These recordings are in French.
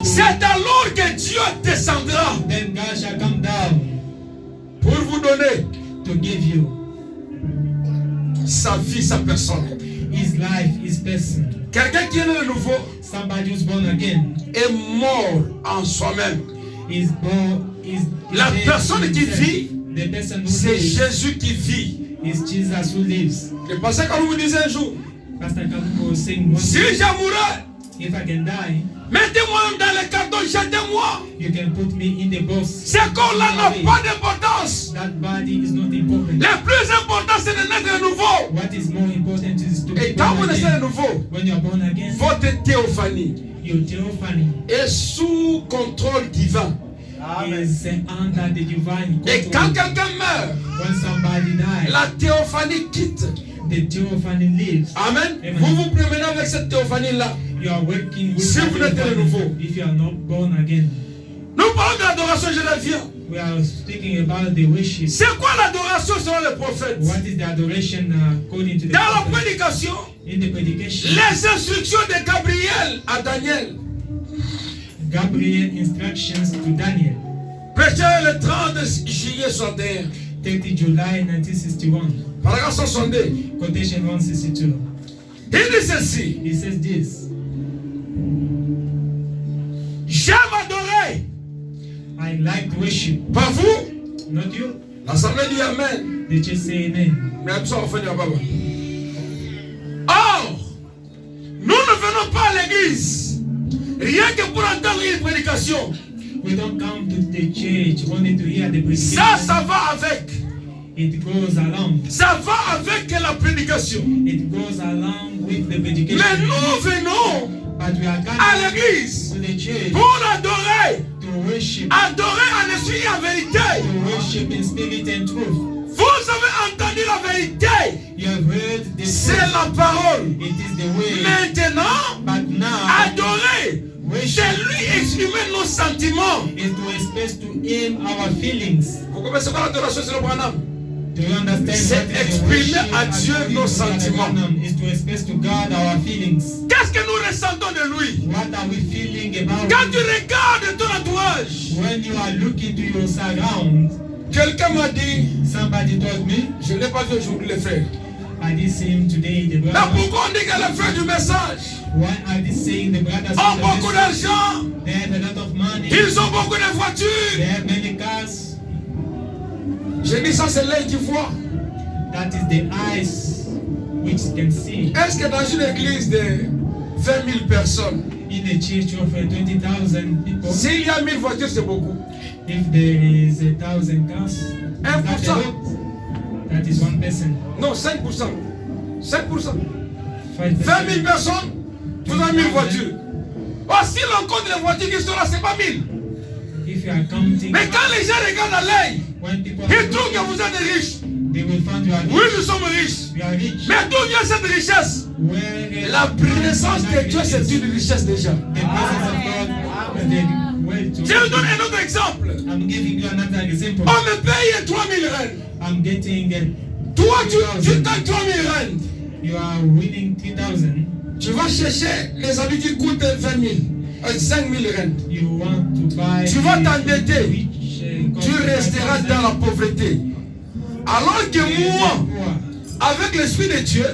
C'est alors que Dieu descendra. Then God shall come down Pour vous donner to give you sa vie, sa personne. His life, His person. Quelqu'un qui est né de nouveau Somebody who's born again est mort en soi-même. is born. La personne qui vit, the person who c'est lives Jésus qui vit. is Jesus who lives. Le passé, comme vous disiez un jour, Pastor Kabuko was saying, one si day, je mourrais, if I can die, mettez-moi dans le carton, jetez-moi. you can put me in the box. Ce corps-là n'a pas d'importance. That body is not important. Le plus important, c'est de naître de nouveau. What is more important is to Et be quand born vous naissez de again. nouveau, When you are born again, votre théophanie your theophany est sous contrôle divin. is under the divine Et quand control. quelqu'un meurt, When somebody dies, la théophanie quitte. the theophany lives. Amen. Amen. Vous vous promenez avec cette théophanie-là. You are working with Si that vous êtes de theophany nouveau. if you are not born again. Nous parlons de l'adoration, je reviens. We are speaking about the worship. C'est quoi l'adoration selon les prophètes? What is the adoration according to the Dans la prophet? prédication, In the predication, les instructions de Gabriel à Daniel. Gabriel instructions to Daniel, Prêché le 30 juillet 61. 30 July 1961, Paragraphe 62. quotation 162. Il dit ceci. He says this: J'aime adorer. I like to worship, Pas vous? not you. L'assemblée dit Amen. The church say amen. Mais ça, on fait du baba. Or, nous ne venons pas à l'église rien que pour entendre une prédication. We don't come to the church only to hear the predication. Ça va avec. It goes along. Ça va avec la prédication. It goes along with the predication. Mais nous venons But we are à gathered l'église to the church pour adorer. to worship, Adorer en esprit et en vérité. to worship in spirit and truth. Vous avez entendu la vérité. You have heard the C'est truth. la parole. It is the way. Maintenant, But now, adorer, c'est lui exprimer nos sentiments. is to express to Him our feelings. Vous connaissez quoi l'adoration sur le Branham? Do you understand? C'est what is the exprimer worship à Dieu according nos to sentiments. Branham? Is to express to God our feelings. Qu'est-ce que nous ressentons de lui? What are we feeling about Quand tu Him? regardes ton entourage, When you are looking to your surround, quelqu'un m'a dit, somebody told me, je n'ai pas vu aujourd'hui les frères. I did see him today, the Mais brother. pourquoi on dit que les frères du message Why are they saying the brothers ont of the beaucoup message? d'argent, They have a lot of money. ils ont beaucoup de They voitures? have many cars. J'ai dit ça, c'est l'œil qui voit. That is the eyes which can see. Est-ce que dans une église de 20 000 personnes, In the church of 20,000 people, s'il y a 1000 voitures, c'est beaucoup? if there is 1,000 cars, is that 1%. a lot? That is one person. Non, 5%. 5%. 5%. 20 000 personnes, vous avez 1000 voitures. Oh, si l'on compte les voitures qui sont là, c'est pas 1000. If you are counting, Mais quand les gens regardent à l'œil, when people ils trouvent que vous êtes riches. they will find you are Oui, rich. nous sommes riches. You are rich. Mais d'où vient cette richesse? Where La présence de Dieu, c'est une richesse déjà. the presence of God, the way to. Je vous donne un autre exemple. I'm giving you another example. On me paye 3000 rentes. I'm getting. Toi, tu gagnes 3000 rentes. You are winning 3,000. Tu vas chercher les habits qui coûtent 20 000, 5 000 rentes. You want to buy. Tu vas t'endetter. Which, Tu resteras dans la pauvreté. Alors que moi, avec l'Esprit de Dieu,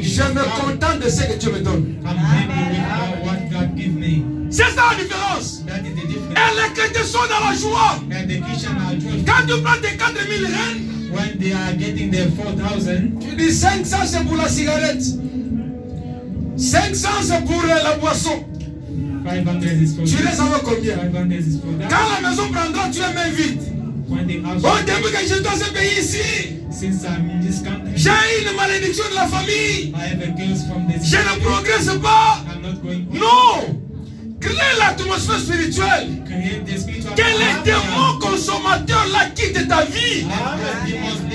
je me contente de ce que Dieu me donne. I'm happy with what God give me. C'est ça la différence. That is the difference. Et les chrétiens sont dans la joie. And the Christian are joyful. Quand tu prends tes 4 000 rentes, When they are getting their 4,000, tu dis 500 c'est pour la cigarette. 500 c'est pour la boisson. 500 is for Tu this. laisses avec combien? 500 is for that. Quand la maison prendra, tu es main vide. When the house, Oh, depuis que je suis dans ce pays ici, since I'm in this country, j'ai une malédiction de la famille. I have a curse from this. Je ne progresse pas. I'm not going. Non. Crée l'atmosphère spirituelle. Create the spiritual. Que les démons consommateurs la quittent ta vie.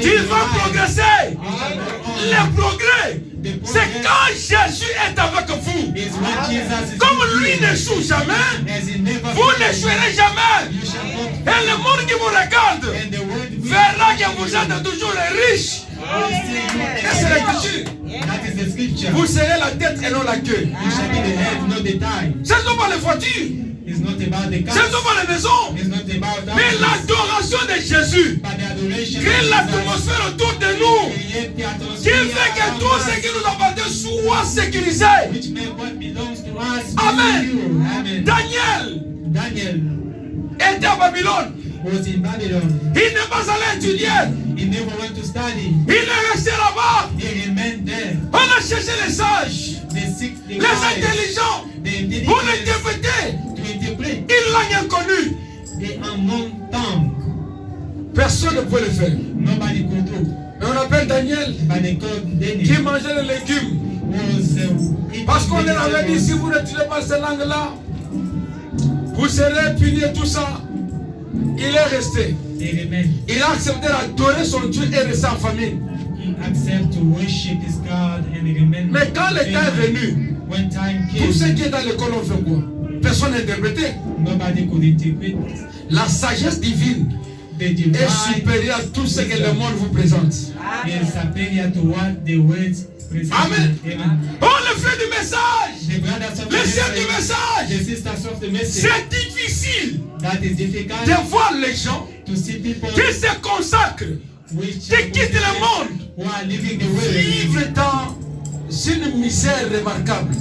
Tu vas progresser. Le progrès, c'est quand Jésus est avec vous. Comme lui n'échoue jamais, vous n'échouerez jamais. Et le monde qui vous regarde verra que vous êtes toujours riche. Et c'est l'écriture. That is the scripture. Vous serez la tête et non la queue. You shall be the head, not the tail. Ce ne sont pas les voitures. It's not about the Ce cars. sont pas les maisons. It's not about Mais houses. l'adoration de Jésus But the adoration crée of Jesus l'atmosphère autour de nous create the qui atmosphere fait que around tout us, ce qui nous appartient soit sécurisé. which make what belongs to us be Amen. you. Amen. Daniel Daniel était à Babylone. was in Babylon. Il n'est pas allé étudier. He never went to study. Il est resté là-bas. He remained there. On a cherché les sages, They seek the les wise, intelligents the pour intelligence l'interpréter. to interpret Il l'a inconnu. the unknown tongue. Personne ne pouvait le faire. Nobody could do. Et on appelle Daniel But they called qui Daniel mangeait les légumes. was eating Parce qu'on leur avait dit, vegetables. si vous n'étudiez pas cette langue-là, vous serez puni et tout ça. Il est resté. They remained. Il a accepté d'adorer son Dieu et rester en famille. He accepted to worship his God and remain. Mais quand le temps est venu, when time tous ceux came, qui sont dans l'école ont fait quoi? Personne n'a interprété. nobody could interpret. La sagesse divine The divine est supérieure à tout ce que le monde vous présente. is superior to what the words present. Amen. Amen. Oh, le frère du message, The brothers of the les sœurs du message, the message, sisters of the message, c'est difficile that is difficult de voir les gens to see people qui se consacrent, which qui quittent le monde, who are living the way, vivre dans une misère remarquable.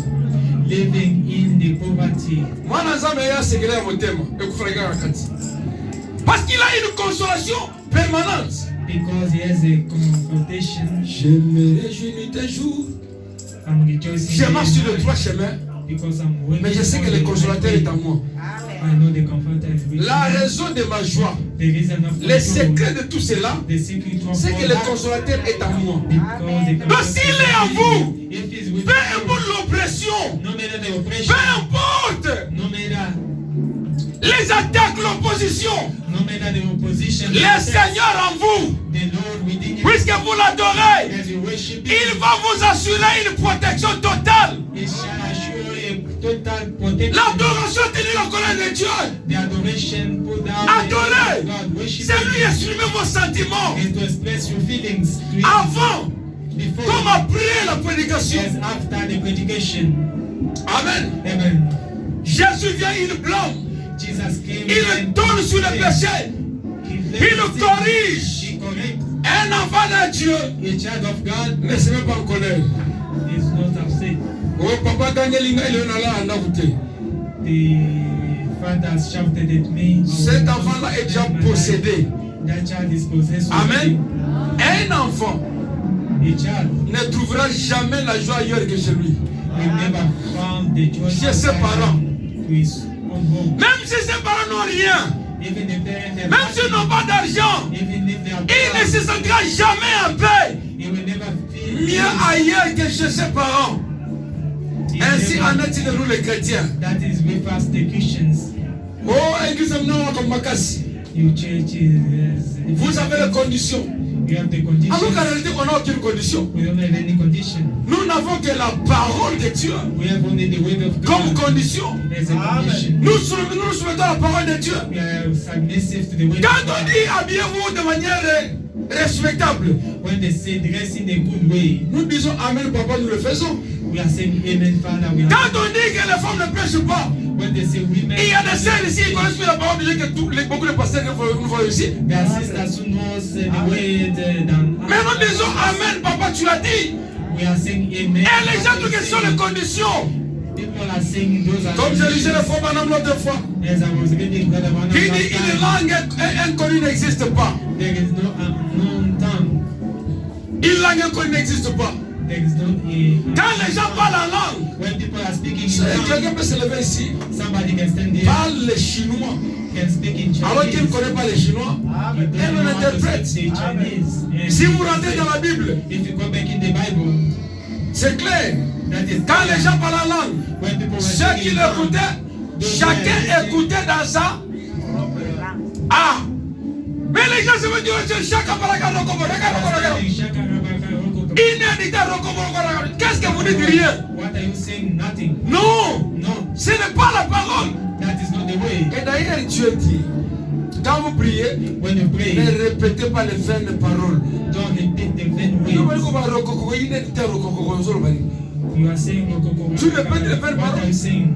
living in the poverty. Moi, Nazame ya segela mon thème, et kufrega rakati. Parce qu'il a une consolation permanente. Because he has a confrontation. Je me réjouis des jours. I'm rejoicing. Je marche sur in le my trois life chemins, because I'm working mais je sais que on le the consolateur right est en way. moi. I know the comforter is with La me. raison de ma joie, The reason of le secret de tout cela, the secret of c'est que all le that, consolateur est en moi. because the Donc s'il est en vous, if he's with peu you, importe l'oppression, no matter the peu oppression, importe no matter les attaques, l'opposition, no matter the opposition, le Seigneur en vous, the Lord within you, puisque vous l'adorez, as you worship il him, va vous assurer une protection totale. he shall assure a total protection. L'adoration tenue la colère de Dieu. The adoration put down Adorez. the name of God. Worship C'est lui him exprimer vos sentiments is to express your feelings to him avant before comme après la prédication. as after the predication. Amen. Amen. Jésus vient, il blâme, Jesus came il and donne sur le péché, il le corrige. He corrects. Un enfant de Dieu A child of God ne se met pas en colère. is not upset. Oh, papa Daniel, il est là, on a goûté. The father shouted at me. Cet enfant-là est déjà possédé. That child is possessed. Amen. Un enfant A child ne trouvera jamais la joie ailleurs que chez lui. will never found the joy Chez ses parents. to his own home. Même si ses parents n'ont rien, Even the parents have même s'ils n'ont pas d'argent, even if they are il ne se sentira jamais en paix. he will never feel Mieux ailleurs que chez ses parents. He Ainsi never- en est-il de nous les chrétiens. That is with us the Christians. Oh, église maintenant comme Makassi. Your church is Vous avez les conditions. you have the condition. Alors qu'en réalité, on n'a aucune condition. We don't have any condition. Nous n'avons que la parole de Dieu We have only the word of comme God condition. as a condition. Nous soumettons la parole de Dieu. We are submissive to the word Quand of on God. dit habillez-vous de manière respectable, When they say dress in a good way, nous disons Amen, papa, nous le faisons. we are saying Amen, Father. We are Quand on dit que les femmes ne prêchent pas, when they say women, il y a des sœurs ici qui connaissent plus la parole de Dieu que beaucoup de pasteurs que nous voyons ici. there are sisters who knows the word than Mais nous disons Amen, papa, tu as dit. we are saying Amen. Et les gens trouvent que ce sont les conditions. People are saying those are Comme je disais le fois Madame l'autre fois, as I was reading Brother Branham qui dit last une time, langue inconnue n'existe pas. there is no unknown tongue. Une langue inconnue n'existe pas. There is no a Quand les gens parlent en langue, when people are speaking in quelqu'un tongue, peut se lever ici, somebody can stand there, parle le chinois, can speak in alors qu'il ne Chinese. connaît pas le chinois. You don't Elle know le how to interprète. speak the Chinese. And Si vous rentrez dans la Bible, if you go back in the Bible, c'est clair. that is Quand les gens parlent en langue, when people were ceux qui speaking in tongue, l'écoutaient, chacun écoutait dans sa. Ah! Mais les gens se vont dire, chacun parle en Qu'est-ce que vous dites rien? what are you saying? Nothing. Non! No, Ce n'est pas la parole. that is not the way. Et d'ailleurs, Dieu dit, quand vous priez, When you pray, ne répétez pas les vaines paroles. don't repeat the vain ways. You are saying Tu répètes les vaines what are paroles. you saying?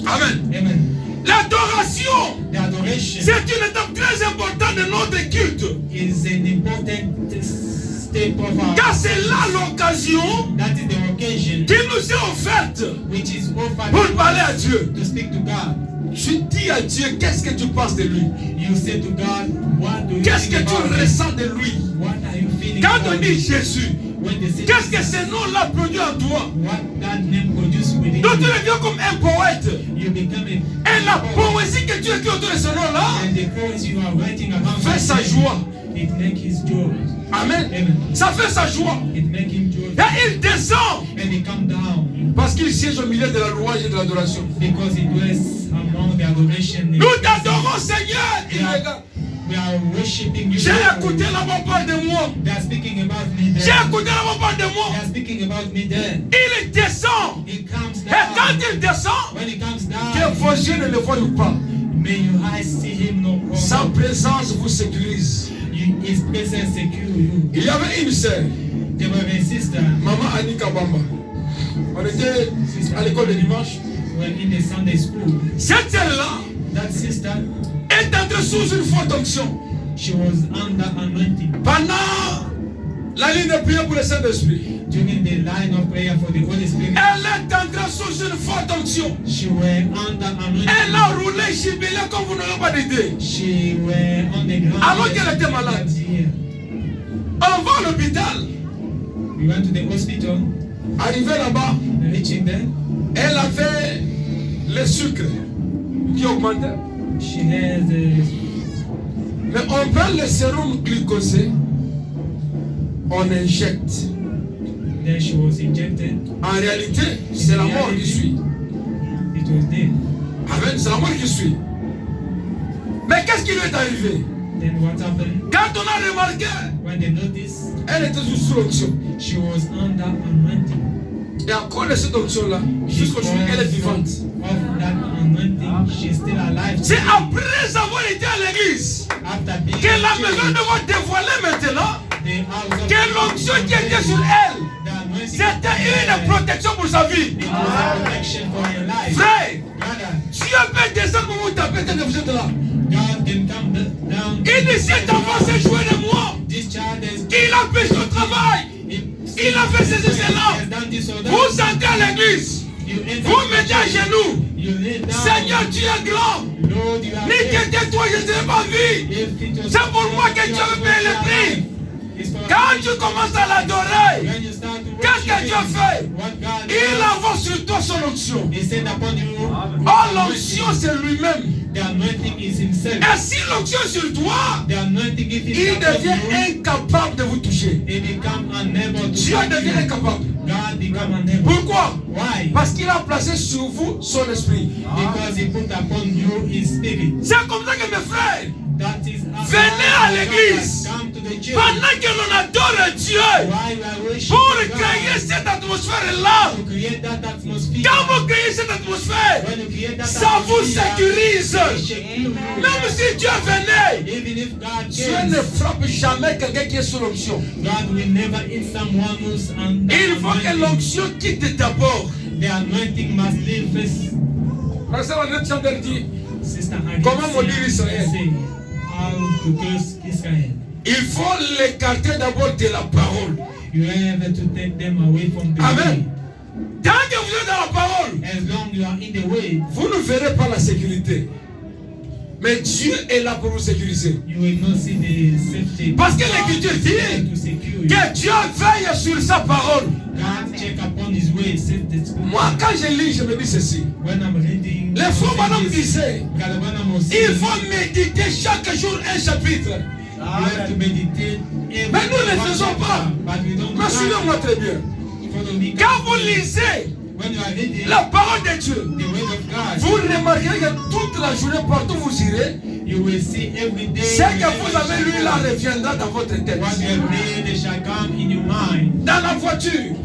Amen. Amen. L'adoration, The adoration c'est une étape très importante de notre culte. is an important step of our. Car c'est là l'occasion That is the occasion qui nous est offerte which is offered pour parler à Dieu. to speak to God. Tu dis à Dieu, qu'est-ce que tu penses de lui? You say to God, what do you Qu'est-ce think que tu about him? ressens de lui? What are you feeling Quand on about dit him? Jésus, When they say qu'est-ce que Jesus, ce nom-là produit en toi? what that name produces within Donc tu you, deviens comme un poète. you become a Et la poésie que tu écris autour de ce nom-là and the poems you are writing about fait sa joie. it make his joy. Amen. Amen. Ça fait sa joie. It make him joy. Et il descend And he come down parce qu'il siège au milieu de la louange et de l'adoration. because he dwells among the adoration. Nous t'adorons, Seigneur. Il regarde. We are worshiping you. J'ai écouté là-bas parle de moi. They are speaking about me J'ai there. écouté là-bas parle de They moi. are speaking about me there. Il descend. He comes Et quand down. il descend, When he comes que down, vos yeux ne le voient pas. may your eyes see him no Sa more. présence vous sécurise. His presence secure you. Il y avait une sœur, There was a sister Maman Annie Kabamba. On était à l'école de dimanche. when in the Sunday school. Cette sœur-là That sister, est entrée sous une forte onction. she was under anointing Pendant la ligne de prière pour le Saint-Esprit, during the line of prayer for the Holy Spirit. elle est entrée sous une forte onction. She were under anointing. Elle a roulé, jubilé comme vous n'avez pas d'idée. She were on the ground. Alors qu'elle était malade. On va à l'hôpital. We went to the hospital. Arrivé là-bas, Reaching there, elle avait le sucre qui augmentait. she has Mais on prend le sérum glucosé, on injecte. then she was injected. En réalité, c'est la mort qui suit. It was dead. Amen, c'est la mort qui suit. Mais qu'est-ce qui lui est arrivé? Then what happened? Quand on a remarqué, When they noticed, elle était sous l'onction. she was under anointing. Et encore de cette onction-là, jusqu'aujourd'hui, elle est vivante. Of that anointing, she's still alive. C'est après avoir été à l'église After being que la in maison church, de vous dévoiler maintenant the house of que l'onction qui était sur elle, the anointing c'était une protection pour sa vie. it was a protection for your life. Frère, Brother, Dieu peut descendre pour vous taper quand vous êtes là. God can come down. Il dit cet enfant s'est joué de moi. This child is Il a fait son travail. Il a fait ceci, cela. Vous entrez à l'église. Vous mettez à genoux. Seigneur, tu es grand. Lord, you are Ni great. que toi, je ne t'ai pas vu. If it was C'est pour moi que tu as payé le prix. it's for Quand tu commences à l'adorer, when you start to qu'est-ce que worship Dieu him, fait? what God Il does, envoie sur toi son onction. he sent upon you. Oh, l'onction, c'est lui-même. The anointing is himself. Et si l'onction est sur toi, The anointing is il upon devient you. incapable de vous toucher. He become unable to Dieu touch devient you. incapable. God become unable. Pourquoi? Why? Parce qu'il a placé sur vous son esprit. Because he put upon you his spirit. C'est comme ça que mes frères, That is venez à l'église. Come to the church. Pendant que l'on adore Dieu, Why we are worshiping pour God, créer cette atmosphère-là, to create that atmosphere. quand vous créez cette atmosphère, When you create that ça vous atmosphere, sécurise. it shake you. Même si Dieu venait, Even if God Dieu cares, ne frappe jamais quelqu'un qui est sous l'onction. God will never hit someone who's under Il faut que anointing. l'onction quitte d'abord. The anointing must leave first. Parce que notre chanteur dit, Sister Harriet Comment maudire Israël? say, how to curse Israel. il faut l'écarter d'abord de la parole. You have to take them away from the Amen. Tant que vous êtes dans la parole, way. As long you are in the way, vous ne verrez pas la sécurité. Mais Dieu est là pour vous sécuriser. you will not see the safety. Parce que God l'Écriture is dit there to secure you. que Dieu veille sur sa parole. God check upon his way, set the scripture. Moi, quand je lis, je me dis ceci. When I'm reading, Les faux bonhommes disaient, Brother Branham was il saying, faut méditer chaque jour un chapitre. you have to meditate every Mais nous ne le one faisons chapter, pas. but we don't Mais do suivez-moi that. très bien. Follow me. Quand vous lisez When you are reading la parole de Dieu, the word of God, vous remarquerez que toute la journée, partout où vous irez, you will see every day. ce que vous avez lu là reviendra dans votre tête. What you have read shall come in your mind. Dans la voiture,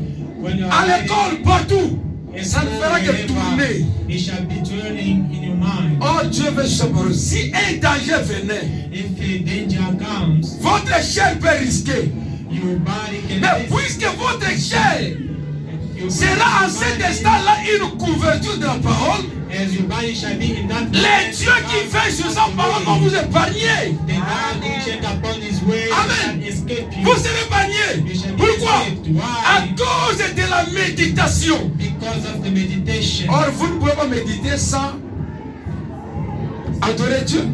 When you à are l'école, partout. Ça ne fera que tourner. it shall be turning in your mind. Oh, Dieu veut savoir. Si un danger venait, If a danger comes, votre chair peut risquer. your body can Mais risk. puisque votre chair Your sera en body cet instant-là une couverture de la parole, As your body shall be in that Les dieux qui veillent sur sa parole vont vous épargner. The God who check upon his way Amen. shall escape you. Vous serez épargnés. Pourquoi? À cause de la méditation. Because of the meditation. Or, vous ne pouvez pas méditer sans adorer Dieu.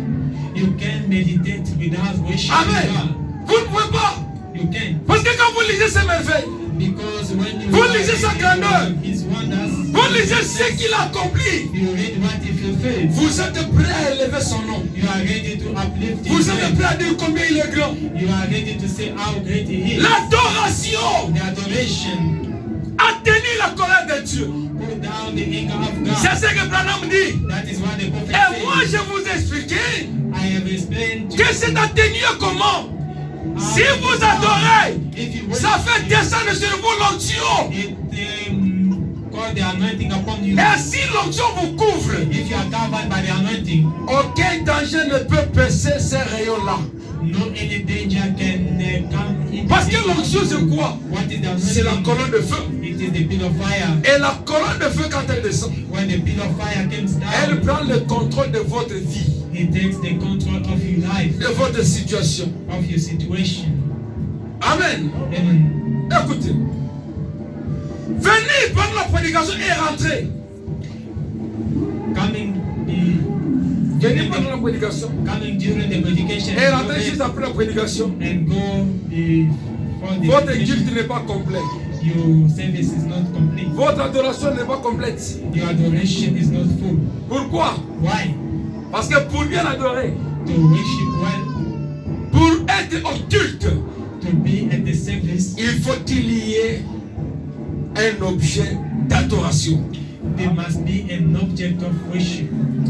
You can meditate without worshiping Amen. God. Vous ne pouvez pas. You can. Parce que quand vous lisez ces merveilles, Because when you vous are lisez sa reading grandeur, his wonders, vous lisez ce qu'il a accompli, you read what he fulfilled. vous êtes prêts à élever son nom. You are ready to uplift Vous his êtes name. prêts à dire combien il est grand. You are ready to say how great he is. L'adoration The adoration a tenu la colère de Dieu. put down the anger of C'est God. ce que Branham dit. That is what the prophet Et moi, said. je vous ai expliqué I have explained to que c'est atténué comment. how Si it vous is adorez, done. If you ça worship fait him, descendre sur vous l'onction. it call the anointing upon you. Et si l'onction vous couvre, If you are covered by the anointing, aucun danger ne peut percer ces rayons-là. no any danger can come in. Parce que l'onction, c'est quoi? What is the C'est la anointing? colonne de feu. It is the pillar of fire. Et la colonne de feu, quand elle descend, When the pillar of fire comes elle down, prend le contrôle de votre vie, it takes the control of your life, de votre situation. of your situation. Amen. Amen. Écoutez. Venez pendant la prédication et rentrez. Venez pendant la prédication Coming during the predication et rentrez juste après la prédication. and go before the Votre predication. culte n'est pas complet. Your service is not complete. Votre adoration n'est pas complète. Your adoration is not full. Pourquoi? Why? Parce que pour bien adorer, To worship well, pour être au culte, to be at the service, il faut qu'il y ait un objet d'adoration. there must be an object of worship.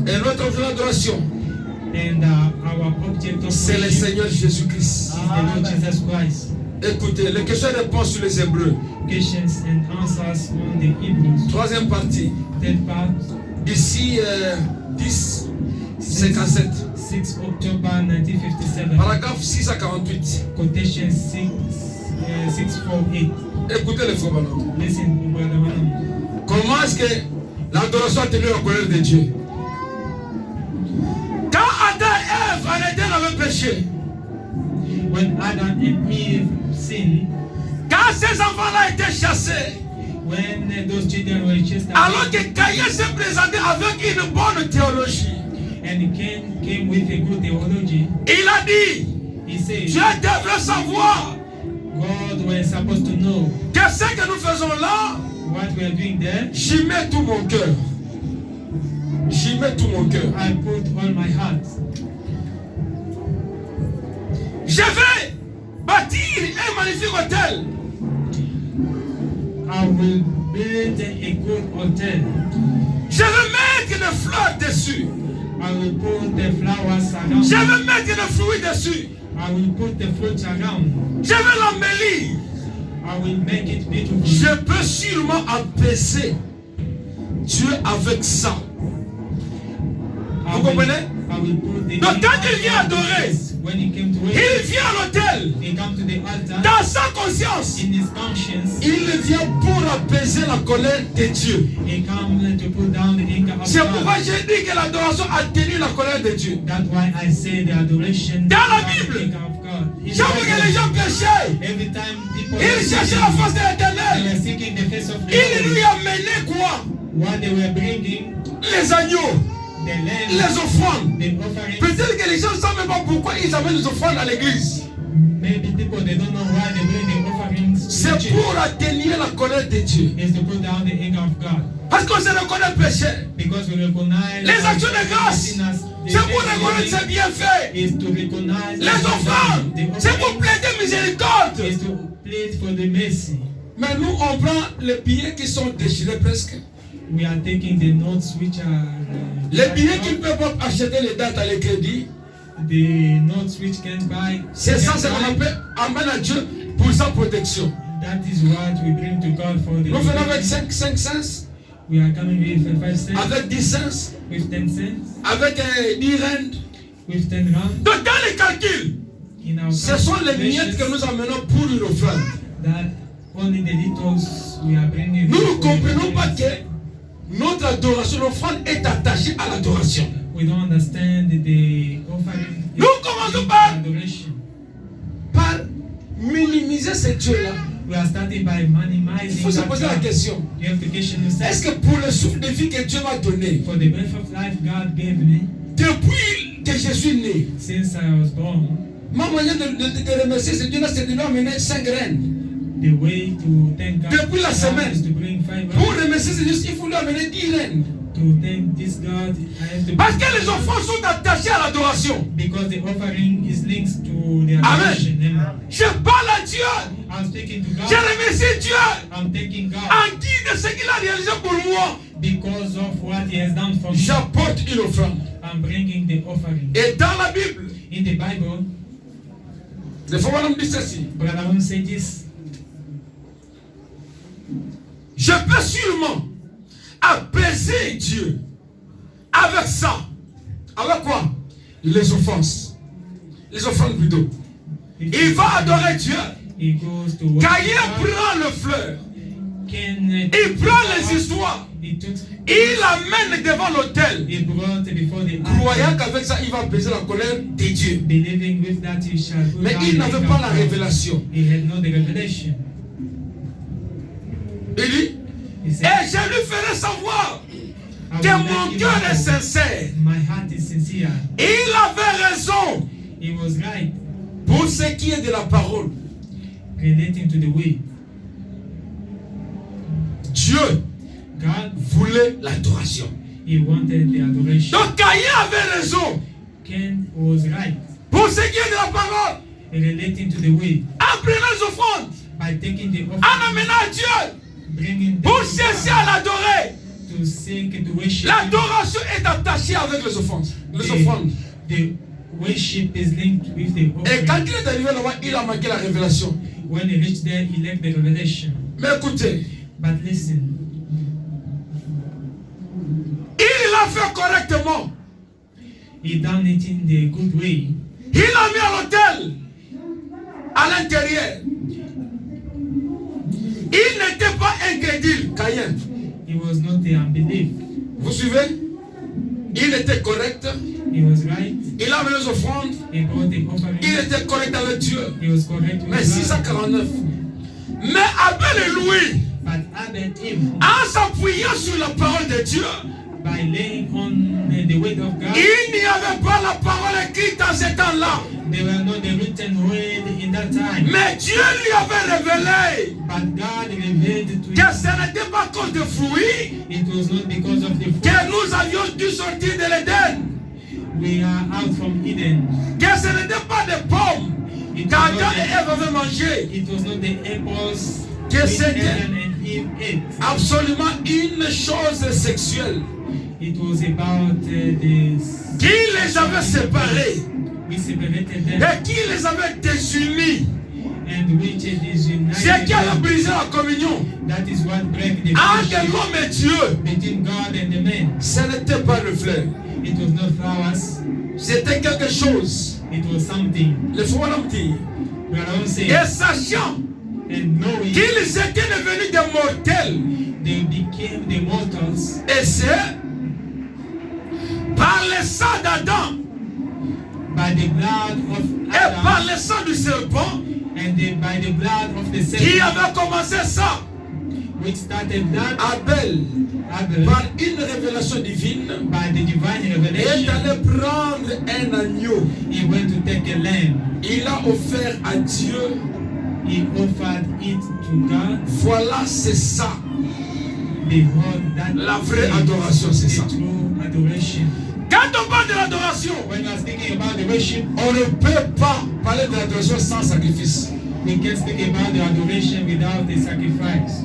Et notre objet d'adoration, And our object of c'est le worship Seigneur Jésus-Christ. is the Lord Jesus Christ. Écoutez, les questions et réponses sur les Hébreux. Questions and answers on the Hebrews. Troisième partie. Third part, Ici, 10, 57. 6 October 1957. Paragraphe 6 à 48. Quotation 648. Écoutez les frères Manon. Listen, brother Manam. Comment est-ce que l'adoration a tenu la colère de Dieu? Quand Adam et Ève en Éden avaient péché, When Adam and Eve sinned, quand ces enfants-là étaient chassés, when those children were chased alors out, que Caïn s'est présenté avec une bonne théologie, and Cain came with a good theology, il a dit, he said, Dieu devrait savoir God was supposed to know que ce que nous faisons là, what we are doing there. j'y mets tout mon cœur. J'y mets tout mon cœur. I put all my heart. Je vais bâtir un magnifique hôtel. I will build a good hotel. Je vais mettre des fleurs dessus. I will put the flowers around. Je vais mettre des fruits dessus. I will put the fruits around. Je vais l'embellir. I will make it beautiful. Je peux sûrement apaiser Dieu avec ça. Vous comprenez? I will put the Donc quand il vient adorer, when he came to il worship, vient à l'autel. he come to the altar Dans sa conscience, in his conscience. il vient pour apaiser la colère de Dieu. He come to put down the anger of C'est pourquoi God. j'ai dit que l'adoration a tenu la colère de Dieu. That's why I say the adoration Dans la is Bible, the anger of God. In chaque fois que les gens péchaient, every time people ils cherchaient la face de they l'Éternel. were seeking the face of the Il Lord, lui amenait quoi? what they were bringing, Les agneaux, the lamb, les offrandes. the offerings. Peut-être que les gens ne savent même pas pourquoi ils amènent les offrandes à l'église. Maybe people they don't know why they bring the offerings. to the C'est church. pour atténuer la colère de Dieu. Is to put down the anger of God. Parce qu'on se reconnaît péché. Because we recognize Les actions de grâce, c'est pour reconnaître ses bienfaits. is to recognize Les offrandes, c'est pour plaider miséricorde. is to plead for the mercy. Mais nous, on prend les billets qui sont déchirés presque. We are taking the notes which are Les billets qui ne peuvent pas acheter les dates à les crédits. the notes which can buy. C'est ça, c'est qu'on appelle amène à Dieu pour sa protection. That is what we bring to God for the. Nous venons avec 5 cents, We are coming with 5 cents, avec 10 cents, with 10 cents, avec 10 rand. with 10 rand. Donc dans les calculs, In our ce sont les miettes que nous amenons pour une offrande. that only the littles we are bringing. Nous ne comprenons pas que notre adoration, l'offrande est attachée à l'adoration. We don't understand the offering. Nous commençons par Adoration. minimiser ce Dieu-là. We are starting by Il minimizing. faut se that poser la God. question. You have to question yourself. Est-ce que pour le souffle de vie que Dieu m'a donné, For the breath of life God gave me depuis que je suis né, since I was born, ma manière de remercier ce Dieu-là, c'est de lui amener 5 graines. the way to thank God Depuis la semaine. is to bring 5 Pour remercier ce Dieu, il faut lui amener 10 graines. To thank this God, I have to Parce que les offrandes sont attachées à l'adoration. because the offering is linked to the Amen. adoration. Amen. Je parle à Dieu. I'm speaking to Je God. remercie Dieu I'm thanking God en guise de ce qu'il a réalisé pour moi. because of what He has done for me. J'apporte une offrande. I'm bringing the offering. Et dans la Bible, In the Bible, le frère me dit ceci. Brother say this. Je peux sûrement apaiser Dieu avec ça. Avec quoi? Les offenses. Les offrandes plutôt. Il va adorer Dieu. He goes to Caïn worship God. prend le fleur. Il prend les histoires. Il l'amène devant l'autel. He brought before the Croyant qu'avec ça, il va apaiser la colère de Dieu. Believing with that he shall put Mais down il the n'avait anger pas of la God. révélation. He had not the revelation. Il dit, He et said, je lui ferai savoir I que will mon let him cœur est know sincère. my heart is sincere. Il avait raison He was right pour ce qui est de la parole. relating to the way. Dieu God, voulait l'adoration. he wanted the adoration. Donc Caïn avait raison Cain was right pour ce qui est de la parole. relating to the way. En prenant les offrandes, By taking the en offering, amenant Dieu bringing them pour to chercher God, à l'adorer. to seek, to worship. L'adoration est attachée avec les offrandes. Les offrandes. The worship is linked with the Et quand offering. il est arrivé là-bas, il a manqué la révélation. When he reached there, he left the revelation. Mais écoutez, But listen, il l'a fait correctement. he done it in the good way. Il a mis à l'autel, à l'intérieur. Il n'était pas incrédule, Caïn. He was not the unbelief. Vous suivez? Il était correct. He was right. Il a amené les offrandes. He brought the offering. Il était correct avec Dieu. He was correct with Mais God. 649. Mais Abel et Louis, But Abel, him, en s'appuyant sur la parole de Dieu, by laying on the word of God, il n'y avait pas la parole écrite en ce temps-là. there were not the written word in that time. Mais Dieu lui avait révélé But God revealed to que him. ce n'était pas à cause de fruits It was not because of the fruit. que nous avions dû sortir de l'Éden. We are out from Eden. Que ce n'était pas des pommes qu'Adam et Ève avaient mangé. It was not the apples Que which c'était Adam and Eve ate. absolument une chose sexuelle It was about the qui les avait séparés we separated them et qui les avait désunis. and which it is C'est united qui avait them. brisé la communion That is what break the entre friendship l'homme et Dieu. between God and the man. Ce n'était pas le fleur, It was not flowers. c'était quelque chose. It was something. Le frère dit. Brother say, Et sachant and knowing qu'ils étaient devenus des mortels, they became the mortals et c'est par le sang d'Adam by the blood of et par Adam le sang du serpent and by the blood of the qui serpent, avait commencé ça. which started that. Abel, Abel, par une révélation divine, by the divine est revelation, allé prendre un agneau. he went to take a lamb. Il a offert à Dieu. He offered it to God. Voilà, c'est ça. Behold, that La vraie is adoration, c'est ça. the true adoration. Quand on parle de l'adoration, When you are speaking about the worship, on ne peut pas parler de l'adoration sans sacrifice. we can speak about the adoration without the sacrifice.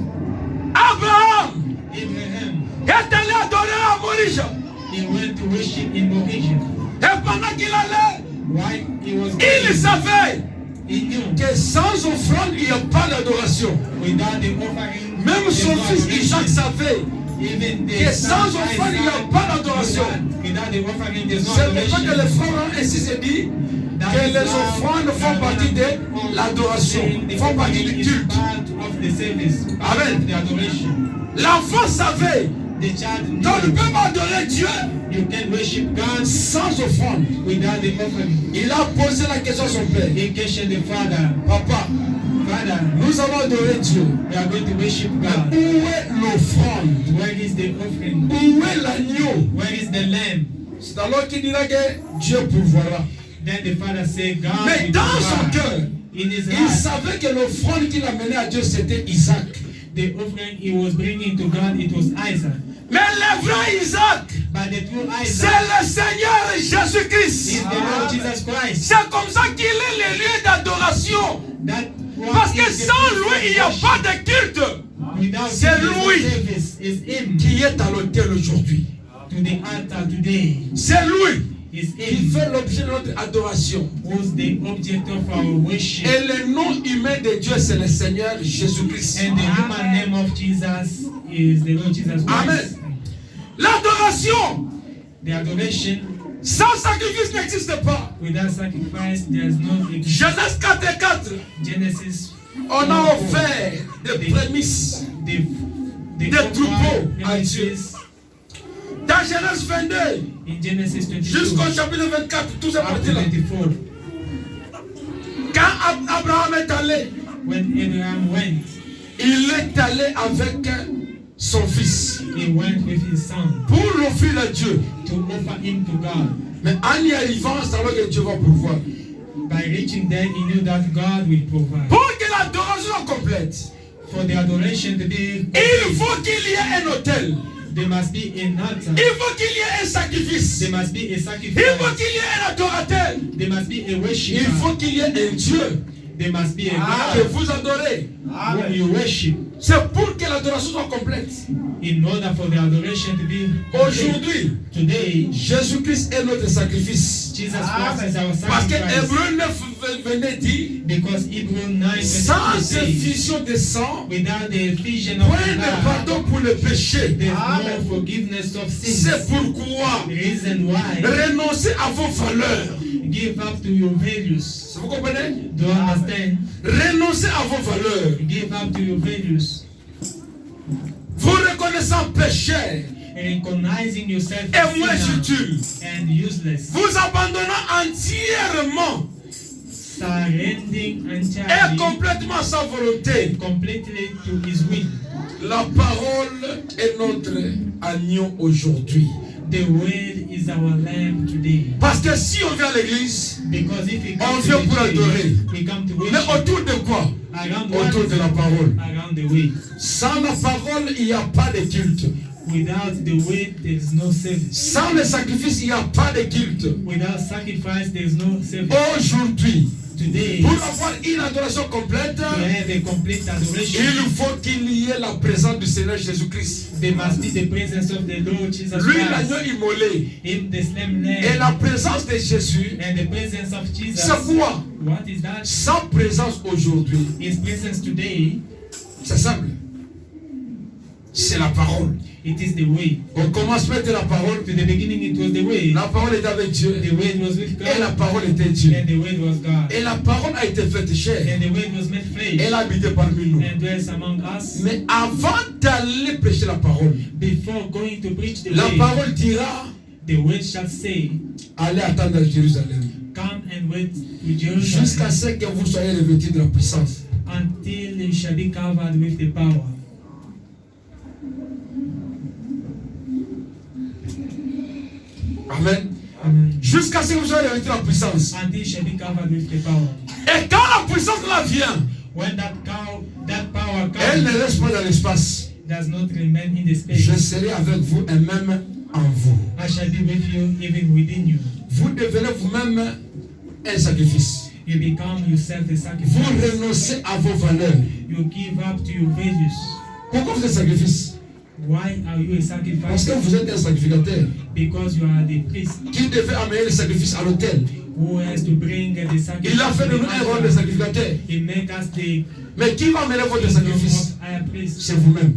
Abraham Abraham, est allé adorer à Morisha. he went to worship in Moriah. Et pendant qu'il allait, Why he was il going, savait he knew que sans offrande, il n'y a pas d'adoration. without the offering, Même there's son no fils Isaac adoration. savait. Even que the sans son offrande, il n'y a Isaac pas d'adoration. knew that without the offering, there's no C'est pour ça que les adoration. frères ont ainsi se dit que les offrandes font partie de l'adoration, font partie du culte. Part of the service, part Amen. of the adoration. L'enfant savait The child knew Donc, tu ne peux that pas adorer Dieu you can worship God sans offrande. without the offering. Il a posé la question à son père. He questioned the father, Papa, Father, nous allons adorer Dieu. we are going to worship Mais God. où est l'offrande? Where is the offering? Où est l'agneau? Where is the lamb? C'est alors qu'il dira que Dieu pourvoira. Then the father said, God Mais will dans son provide. cœur, In his il heart, savait que l'offrande qu'il amenait à Dieu, c'était Isaac. the offering he was bringing to God, it was Isaac. Mais le vrai Isaac, But the true c'est Isaac le Seigneur is Jésus-Christ. the Lord Jesus Christ. C'est comme ça qu'il est le lieu d'adoration. That Parce one que is the sans place lui, of il n'y a worship. pas de culte. Without c'est him, there's no lui service. It's him qui est à l'autel aujourd'hui. to the altar today. C'est lui It's qui him fait l'objet de notre adoration. who's the object of our worship. Et le nom humain de Dieu, c'est le Seigneur Jésus-Christ. And the human name of Jesus is the Lord Jesus Christ. Amen. L'adoration The adoration sans sacrifice n'existe pas. without sacrifice, there's no Genèse 4:4. Genesis. On a offert des prémices, The Des troupeaux à Genesis, dans Genèse 22 in Genesis 22 jusqu'au chapitre 24, tout ça up to parti là. 24. Quand Abraham est allé, When Abraham went, il est allé avec son fils he went with his son pour l'offrir à Dieu. to offer him to God. Mais en y arrivant, c'est alors que Dieu va pouvoir. By reaching there, he knew that God will provide. Pour que l'adoration soit complète, For the adoration to be il faut qu'il y ait un autel. there must be an altar. Il faut qu'il y ait un sacrifice. There must be a Il faut sacrifice. qu'il y ait un adorateur. There must be a Il worshiper. faut qu'il y ait un Dieu There must be que a God vous adorez. whom you worship. C'est pour que l'adoration soit complète. In order for the adoration to be complete. Aujourd'hui, Today, Jésus-Christ est notre sacrifice. Jesus Christ is our Parce que sacrifice. Hébreu 9 venait dire, Because Hebrew 9 sans says, effusion de sang, without the effusion of point de blood, pardon pour le péché. there's no forgiveness of sins. C'est pourquoi The reason why, renoncez à vos valeurs. give up to your values. Vous comprenez? Do you understand? Renoncez à vos valeurs. Give up to your values. Vous reconnaissant pécheur Recognizing yourself et moins as sinner utile. and useless. Vous abandonnant entièrement Surrendering et entirely, complètement sans volonté. completely to his will. La parole est notre agneau aujourd'hui. The word is our lamb today. Parce que si on vient à l'église, Because if we on come vient to pour the adorer. church, we come to Mais worship autour de quoi? around Autour de la parole. around the way. Sans la parole, il n'y a pas de culte. Without the word, there is no service. Sans le sacrifice, il n'y a pas de culte. Without sacrifice, there is no service. Aujourd'hui, Today, pour avoir une adoration complète, to have a complete adoration, il faut qu'il y ait la présence du Seigneur Jésus-Christ. there must be the presence of the Lord Jesus Lui, Christ. l'agneau immolé. In the same Et lamb la présence de Jésus, and the presence of Jesus. c'est quoi? What is that? Sans présence aujourd'hui, His presence today, c'est simple. C'est la parole. it is the way. Au commencement de la parole, To the beginning, it was the way. la parole était avec Dieu. The word was with Et la God, parole était Dieu. and the word was God. Et la parole a été faite chair. And the word was made flesh Elle a habité parmi nous. and dwells among us. Mais avant d'aller prêcher la parole, Before going to preach the la word, parole dira, the word shall say, allez attendre à Jérusalem. come and wait to Jusqu'à Jerusalem ce que vous soyez revêtus de la puissance. until you shall be covered with the power. Amen. Amen. Jusqu'à ce que vous soyez revêtus de la puissance. Until you shall be covered with the power. Et quand la puissance là vient, When that power elle ne comes, reste pas dans l'espace. does not remain in the space. Je serai avec vous et même en vous. I shall be with you even within you. Vous devenez vous-même un sacrifice. You become yourself a Vous sacrifice. renoncez à vos valeurs. You give up to your values. Pourquoi vous êtes sacrifice? Why are you a Parce sacrifice? que vous êtes un sacrificateur Because you are the priest qui devait amener le sacrifice à l'autel. who has to bring the sacrifice. Il a fait de nous un rôle de sacrificateur. He make us the Mais qui va amener votre kingdom sacrifice? of high priest. C'est vous-même.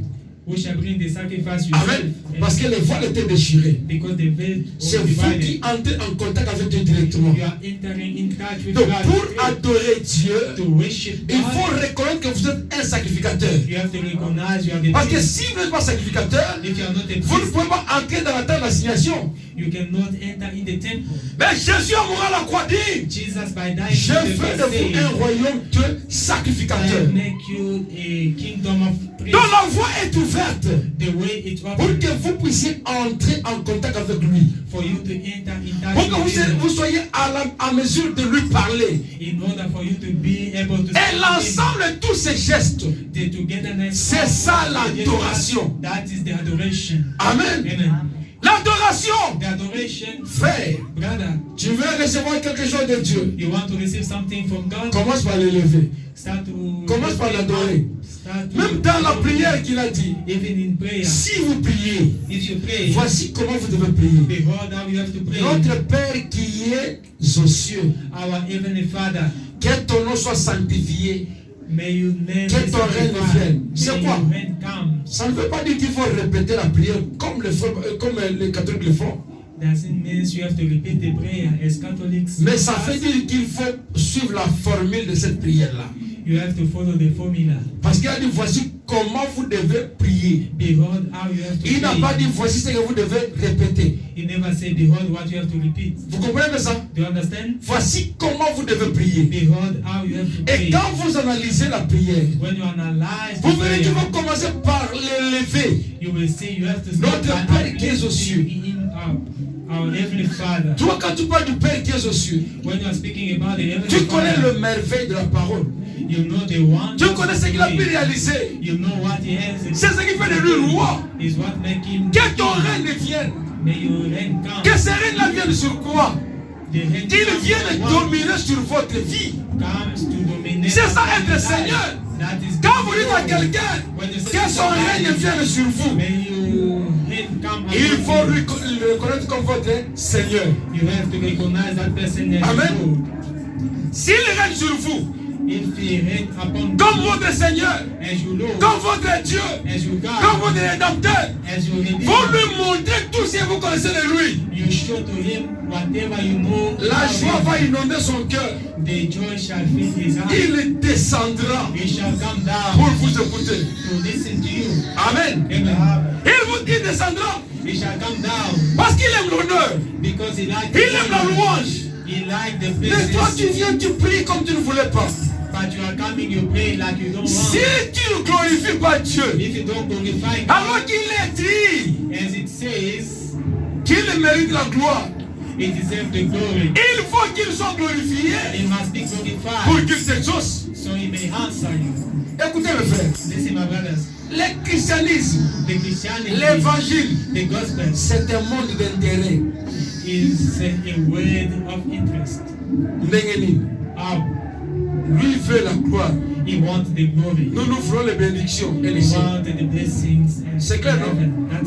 who shall bring the sacrifice Amen. yourself. Parce que les voiles étaient déchirés. Because the veil C'est was vous qui divided. entrez en contact avec Dieu directement. You are entering in touch with Donc God. pour adorer Dieu, To worship il faut God, reconnaître que vous êtes un sacrificateur. you have to recognize you are the Parce que priest. si vous n'êtes pas sacrificateur, If you are not a vous ne priest, pouvez pas entrer dans la terre d'assignation. you cannot enter in the temple. Mais Jésus a mouru à la croix dit, Jesus, by dying, je on the fais de first vous day, un royaume de I sacrificateurs. make you a kingdom of priests. Donc la voie est ouverte The way it pour opens que vous puissiez entrer en contact avec lui. for you to enter in touch Pour que with him, vous soyez à mesure de lui parler. in order for you to be able to Et l'ensemble de tous ces gestes, the togetherness. c'est of ça the l'adoration. That is the adoration. Amen. Amen. L'adoration. The adoration, Frère, brother, tu veux recevoir quelque chose de Dieu. you want to receive something from God, Commence par l'élever. start to Commence par l'adorer. Start to Même dans la prière qu'il a dit, even in prayer. si vous priez, If you pray, voici comment vous devez prier. behold how you have to pray. Notre Père qui est aux cieux, Our heavenly Father, que ton nom soit sanctifié. may your name Que be ton règne sanctified. vienne. May C'est quoi? your reign come. Ça ne veut pas dire qu'il faut répéter la prière comme les catholiques le font. Doesn't mean you have to repeat the prayer as Catholics. Mais ça veut dire qu'il faut suivre la formule de cette prière-là. You have to follow the formula. Parce qu'il a dit voici comment vous devez prier. Behold how you have to Il n'a pray. pas dit voici ce que vous devez répéter. He never said behold what you have to repeat. Vous comprenez ça? Do you understand? Voici comment vous devez prier. Behold how you have to Et pray. quand vous analysez la prière, When you analyze vous the verrez qu'il prayer, faut commencer par l'élever. you will see you have to Notre start Père by qui est aux cieux. uplifting him up. Our heavenly Father. Toi, quand tu parles du Père qui est aux cieux, When you are speaking about the heavenly tu connais Father, le merveille de la parole. you know the one. Tu connais ce qu'il a pu réaliser. You know what he has. C'est ce qui fait de lui roi. Is what make him. Que ton règne vienne. May your reign come. Que ce règne-là vienne sur quoi? The reign Qu'il comes vienne on what dominer sur votre vie. comes to dominate. C'est ça upon être your life. Seigneur. That is Quand vous dites à the quelqu'un When you say que son règne vienne sur vous, may your reign come il upon faut you. le reconnaître comme votre Seigneur. You have to recognize that person as Amen. Lord. S'il règne sur vous, If he reign upon comme you votre Seigneur, as your Lord, comme votre Dieu, as your God, comme votre Rédempteur, as your vous Redeemer, lui montrez tout ce que vous connaissez de lui. you show to him whatever you know. La about joie him. va inonder son cœur. The joy shall fill his heart. Il descendra He shall come pour down vous écouter. to listen to you. Amen. Amen. Il descendra He shall come down parce qu'il aime l'honneur. because he likes Il aime la louange. He likes the Mais toi, tu praises. viens, tu pries comme tu ne voulais pas. But you are coming, you pray like you don't Si want. tu ne glorifies pas Dieu, If you don't glorify alors God, qu'il est dit as it says, qu'il mérite la gloire, he deserves the glory. il faut qu'il soit glorifié He must be pour glorified qu'il s'exauce. so he may answer you. Écoutez mes frères, Listen, my brothers. le christianisme, The Christianity, l'évangile, the gospel, c'est un monde d'intérêt. is a word of interest. Ndengeni, How? lui veut la gloire. He wants the glory. Nous nous ferons les bénédictions et les He cieux. wants the blessings and C'est clair, non? heaven. That is